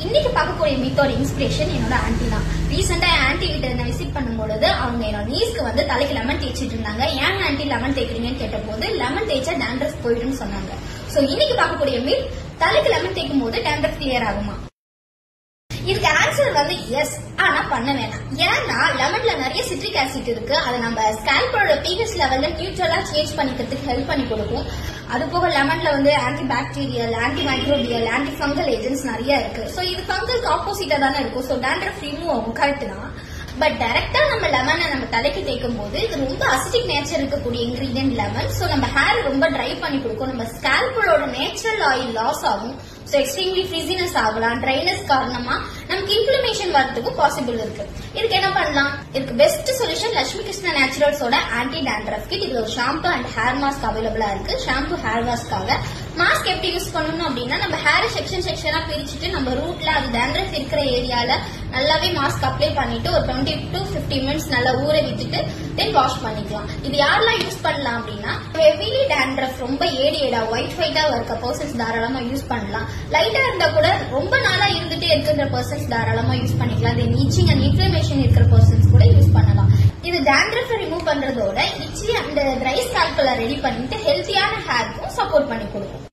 இன்னைக்கு பார்க்கக்கூடிய மீத்தோட இன்ஸ்பிரேஷன் என்னோட ஆன்டி தான். ரீசெண்டா என் ஆன்டி கிட்ட நான் விசிட் பண்ணும்போது அவங்க என்னோட நீஸ்க்கு வந்து தலைக்கு லெமன் தேய்ச்சிட்டு இருந்தாங்க. ஏன் ஆன்டி லெமன் தேய்க்கிறீங்கன்னு கேட்ட போது லெமன் தேய்ச்சா டேண்ட்ரஃப் போயிடும்னு சொன்னாங்க. சோ இன்னைக்கு பார்க்கக்கூடிய மீட் தலைக்கு லெமன் தேய்க்கும் போது டேண்ட்ரஃப் கிளியர் ஆகுமா? இதுக்கு ஆன்சர் வந்து எஸ், ஆனா பண்ண வேணாம். ஏன்னா லெமன்ல நிறைய சிட்ரிக் ஆசிட் இருக்கு. அது நம்ம ஸ்கேல்போட பிஹெச் லெவல்ல நியூட்ரலா சேஞ்ச் பண்ணிக்கிறதுக்கு ஹெல்ப் பண்ணி கொடுக்கும். அது போக லெமன்ல வந்து anti bacterial, anti microbial, anti fungal agents நிறைய இருக்கு. சோ இது ஃபங்கலுக்கு ஆப்போசிட்டா தானே இருக்கும். சோ டேண்ட்ரஃப் ரிமூவ் ஆகும், கரெக்ட் தான். பட் டைரக்டா நம்ம லெமனை நம்ம தலைக்கு தேய்க்கும் போது இது ரொம்ப அசிட்டிக் நேச்சர் இருக்கக்கூடிய இன்கிரீடியன்ட் லெமன். சோ நம்ம ஹேர் ரொம்ப ட்ரை பண்ணி கொடுக்கும். நம்ம ஸ்கேல்போட நேச்சுரல் ஆயில் லாஸ் ஆகும். சோ எக்ஸ்ட்ரீம்லி ஃப்ரிஸினஸ் ஆகலாம். ட்ரைனஸ் காரணமா நமக்கு இன்ஃப்ளமேஷன் வரதுக்கு பாசிபிள் இருக்கு. இதுக்கு என்ன பண்ணலாம்? இதுக்கு பெஸ்ட் சொல்யூஷன் லட்சுமி கிருஷ்ணா நேச்சுரல்ஸோட ஆன்டி டேண்ட்ரஃப் கிட். இது ஒரு ஷாம்பு அண்ட் ஹேர் மாஸ்க் அவைலபிளா இருக்கு. ஷாம்பு ஹேர் வாஷ்க்காக. மாஸ்க் எப்படி யூஸ் பண்ணணும் அப்படின்னா நம்ம ஹேர் செக்ஷனா பிரிச்சுட்டு நம்ம ரூட்ல அது டேண்ட்ரஃப் இருக்கிற ஏரியால நல்லாவே மாஸ்க் அப்ளை பண்ணிட்டு ஒரு 20 to 50 மினிட்ஸ் நல்லா ஊற விட்டுட்டு தென் வாஷ் பண்ணிக்கலாம். இது யாரெல்லாம் யூஸ் பண்ணலாம் அப்படின்னா ஹெவிலி டேண்ட்ரஃப் ரொம்ப ஏடா ஒயிட்டா இருக்க பர்சன்ஸ் தாராளமா யூஸ் பண்ணலாம். லைட்டா இருந்தா கூட ரொம்ப நாளா இருந்துட்டே இருக்கிற பர்சன்ஸ் தாராளமா யூஸ் பண்ணிக்கலாம். தென் இச்சிங் அண்ட் இன்ஃப்ளமேஷன் இருக்கிற பர்சன்ஸ் கூட யூஸ் பண்ணலாம். இது டேண்ட்ரஃப் ரிமூவ் பண்றதோட இச்சி அண்ட் ட்ரை ஸ்கேல்ப்ல ரெடி பண்ணிட்டு ஹெல்த்தியான ஹேருக்கும் சப்போர்ட் பண்ணி கொடுக்கும்.